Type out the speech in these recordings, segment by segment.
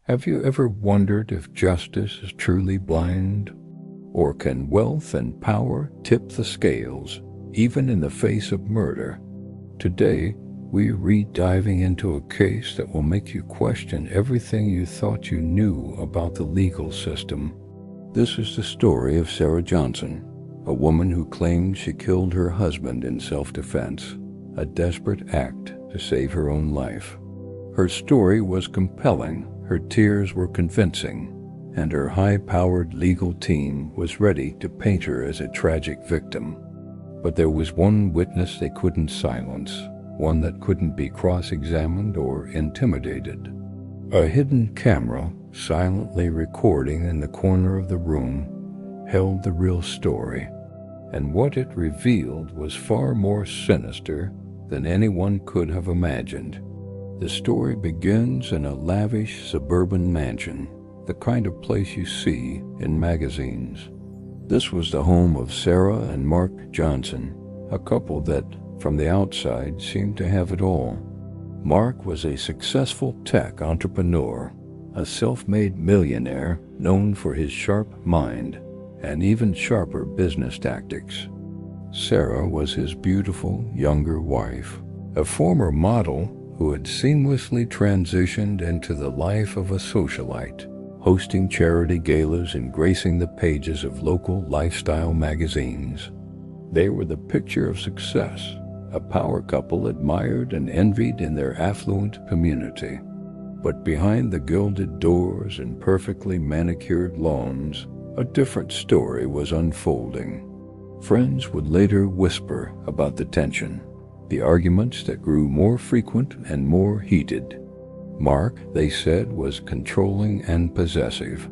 Have you ever wondered if justice is truly blind? Or can wealth and power tip the scales, even in the face of murder? Today, we're diving into a case that will make you question everything you thought you knew about the legal system. This is the story of Sarah Johnson, a woman who claimed she killed her husband in self-defense, a desperate act to save her own life. Her story was compelling, her tears were convincing, and her high-powered legal team was ready to paint her as a tragic victim. But there was one witness they couldn't silence, one that couldn't be cross-examined or intimidated. A hidden camera, silently recording in the corner of the room, held the real story, and what it revealed was far more sinister than anyone could have imagined. The story begins in a lavish suburban mansion, the kind of place you see in magazines. This was the home of Sarah and Mark Johnson, a couple that, from the outside, seemed to have it all. Mark was a successful tech entrepreneur, a self-made millionaire known for his sharp mind and even sharper business tactics. Sarah was his beautiful younger wife, a former model who had seamlessly transitioned into the life of a socialite, hosting charity galas and gracing the pages of local lifestyle magazines. They were the picture of success, a power couple admired and envied in their affluent community. But behind the gilded doors and perfectly manicured lawns, a different story was unfolding. Friends would later whisper about the tension, the arguments that grew more frequent and more heated. Mark, they said, was controlling and possessive.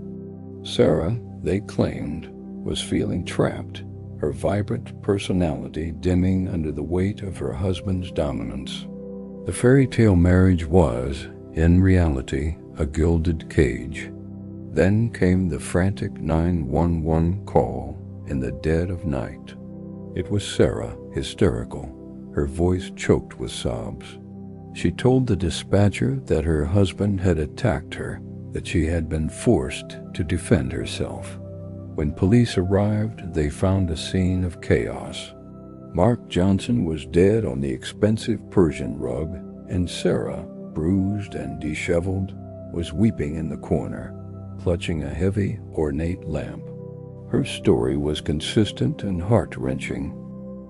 Sarah, they claimed, was feeling trapped, her vibrant personality dimming under the weight of her husband's dominance. The fairy tale marriage was, in reality, a gilded cage. Then came the frantic 911 call in the dead of night. It was Sarah, hysterical, her voice choked with sobs. She told the dispatcher that her husband had attacked her, that she had been forced to defend herself. When police arrived, they found a scene of chaos. Mark Johnson was dead on the expensive Persian rug, and Sarah, bruised and disheveled, was weeping in the corner, clutching a heavy, ornate lamp. Her story was consistent and heart-wrenching.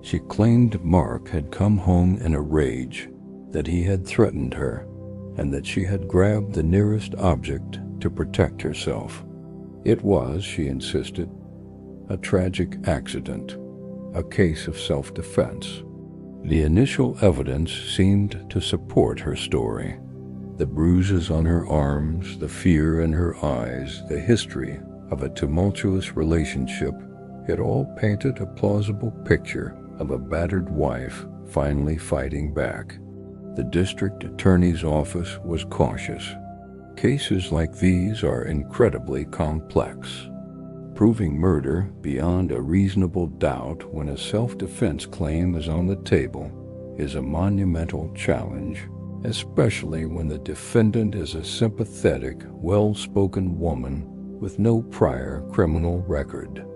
She claimed Mark had come home in a rage, that he had threatened her, and that she had grabbed the nearest object to protect herself. It was, she insisted, a tragic accident, a case of self-defense. The initial evidence seemed to support her story. The bruises on her arms, the fear in her eyes, the history of a tumultuous relationship, it all painted a plausible picture of a battered wife finally fighting back. The district attorney's office was cautious. Cases like these are incredibly complex. Proving murder beyond a reasonable doubt when a self-defense claim is on the table is a monumental challenge, especially when the defendant is a sympathetic, well-spoken woman with no prior criminal record.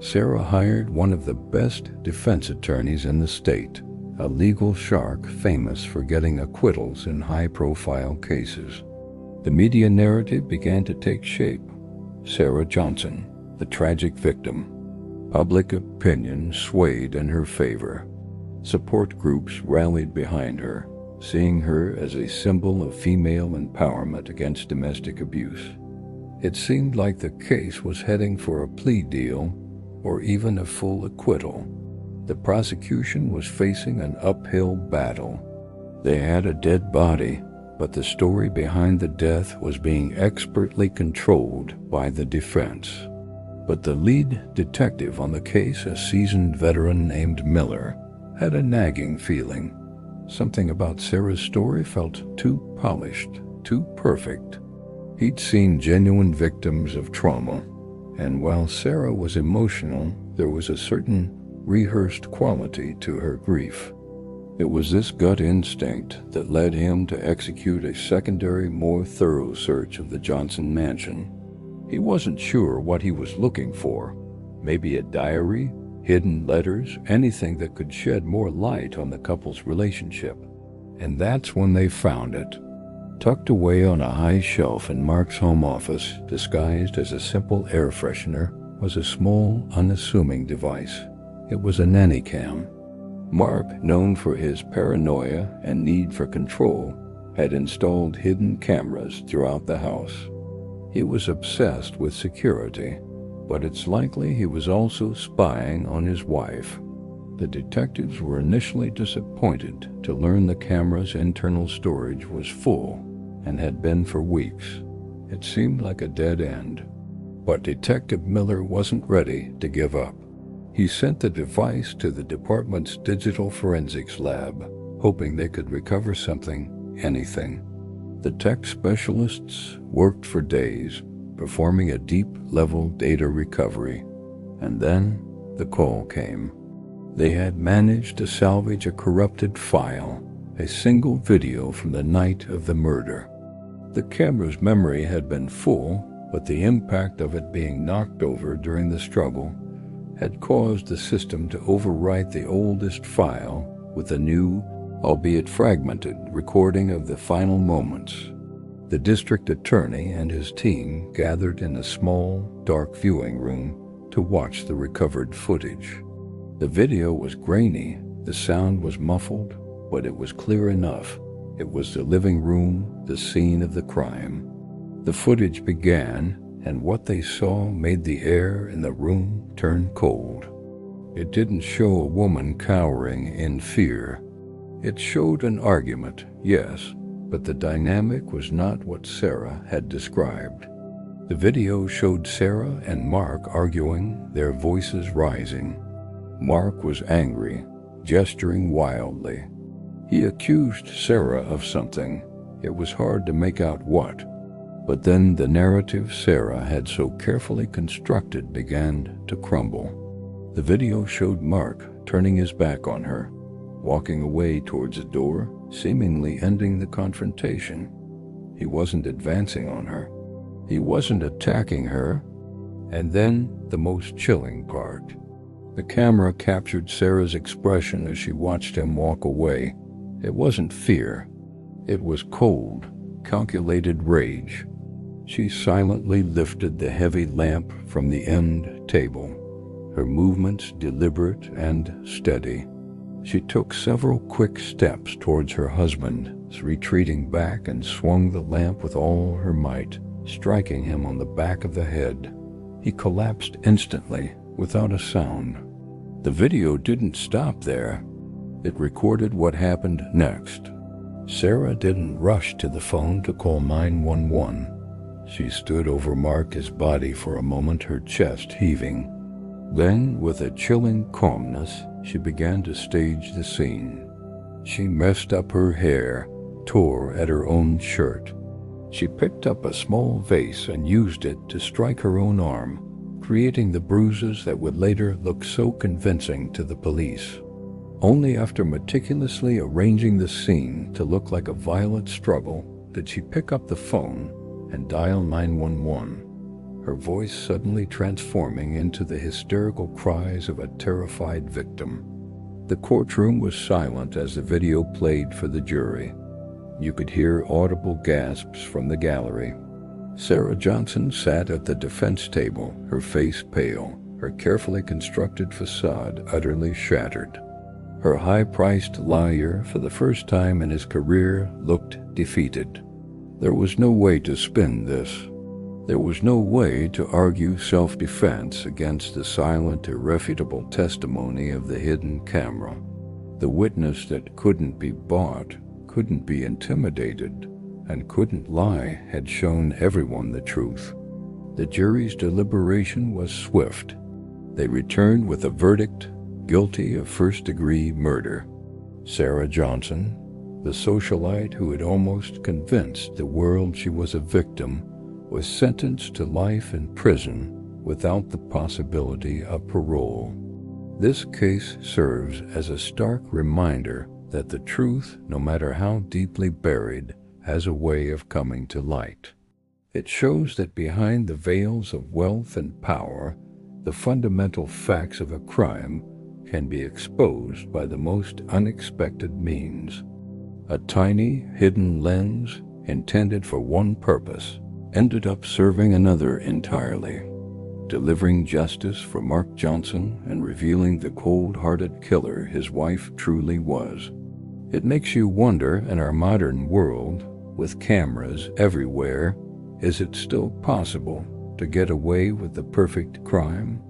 Sarah hired one of the best defense attorneys in the state, a legal shark famous for getting acquittals in high-profile cases. The media narrative began to take shape. Sarah Johnson, the tragic victim. Public opinion swayed in her favor. Support groups rallied behind her, seeing her as a symbol of female empowerment against domestic abuse. It seemed like the case was heading for a plea deal or even a full acquittal. The prosecution was facing an uphill battle. They had a dead body, but the story behind the death was being expertly controlled by the defense. But the lead detective on the case, a seasoned veteran named Miller, had a nagging feeling. Something about Sarah's story felt too polished, too perfect. He'd seen genuine victims of trauma, and while Sarah was emotional, there was a certain rehearsed quality to her grief. It was this gut instinct that led him to execute a secondary, more thorough search of the Johnson mansion. He wasn't sure what he was looking for. Maybe a diary, hidden letters, anything that could shed more light on the couple's relationship. And that's when they found it. Tucked away on a high shelf in Mark's home office, disguised as a simple air freshener, was a small, unassuming device. It was a nanny cam. Mark, known for his paranoia and need for control, had installed hidden cameras throughout the house. He was obsessed with security, but it's likely he was also spying on his wife. The detectives were initially disappointed to learn the camera's internal storage was full and had been for weeks. It seemed like a dead end. But Detective Miller wasn't ready to give up. He sent the device to the department's digital forensics lab, hoping they could recover something, anything. The tech specialists worked for days, performing a deep-level data recovery. And then the call came. They had managed to salvage a corrupted file, a single video from the night of the murder. The camera's memory had been full, but the impact of it being knocked over during the struggle had caused the system to overwrite the oldest file with a new, albeit fragmented, recording of the final moments. The district attorney and his team gathered in a small, dark viewing room to watch the recovered footage. The video was grainy, the sound was muffled, but it was clear enough. It was the living room, the scene of the crime. The footage began, and what they saw made the air in the room turn cold. It didn't show a woman cowering in fear. It showed an argument, yes, but the dynamic was not what Sarah had described. The video showed Sarah and Mark arguing, their voices rising. Mark was angry, gesturing wildly. He accused Sarah of something. It was hard to make out what. But then the narrative Sarah had so carefully constructed began to crumble. The video showed Mark turning his back on her, walking away towards a door, seemingly ending the confrontation. He wasn't advancing on her. He wasn't attacking her. And then the most chilling part. The camera captured Sarah's expression as she watched him walk away. It wasn't fear. It was cold, calculated rage. She silently lifted the heavy lamp from the end table, her movements deliberate and steady. She took several quick steps towards her husband, retreating back, and swung the lamp with all her might, striking him on the back of the head. He collapsed instantly, without a sound. The video didn't stop there. It recorded what happened next. Sarah didn't rush to the phone to call 911. She stood over Mark's body for a moment, her chest heaving. Then, with a chilling calmness, she began to stage the scene. She messed up her hair, tore at her own shirt. She picked up a small vase and used it to strike her own arm, creating the bruises that would later look so convincing to the police. Only after meticulously arranging the scene to look like a violent struggle did she pick up the phone and dial 911, her voice suddenly transforming into the hysterical cries of a terrified victim. The courtroom was silent as the video played for the jury. You could hear audible gasps from the gallery. Sarah Johnson sat at the defense table, her face pale, her carefully constructed facade utterly shattered. Her high-priced lawyer, for the first time in his career, looked defeated. There was no way to spin this. There was no way to argue self-defense against the silent, irrefutable testimony of the hidden camera. The witness that couldn't be bought, couldn't be intimidated, and couldn't lie had shown everyone the truth. The jury's deliberation was swift. They returned with a verdict, guilty of first-degree murder. Sarah Johnson, the socialite who had almost convinced the world she was a victim, was sentenced to life in prison without the possibility of parole. This case serves as a stark reminder that the truth, no matter how deeply buried, has a way of coming to light. It shows that behind the veils of wealth and power, the fundamental facts of a crime can be exposed by the most unexpected means. A tiny, hidden lens, intended for one purpose, ended up serving another entirely, delivering justice for Mark Johnson and revealing the cold-hearted killer his wife truly was. It makes you wonder, in our modern world, with cameras everywhere, is it still possible to get away with the perfect crime?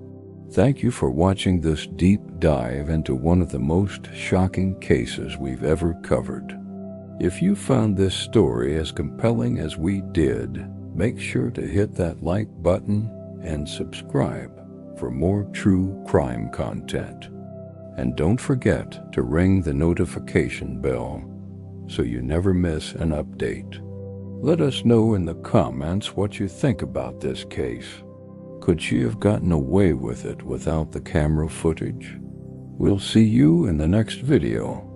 Thank you for watching this deep dive into one of the most shocking cases we've ever covered. If you found this story as compelling as we did, make sure to hit that like button and subscribe for more true crime content. And don't forget to ring the notification bell so you never miss an update. Let us know in the comments what you think about this case. Could she have gotten away with it without the camera footage? We'll see you in the next video.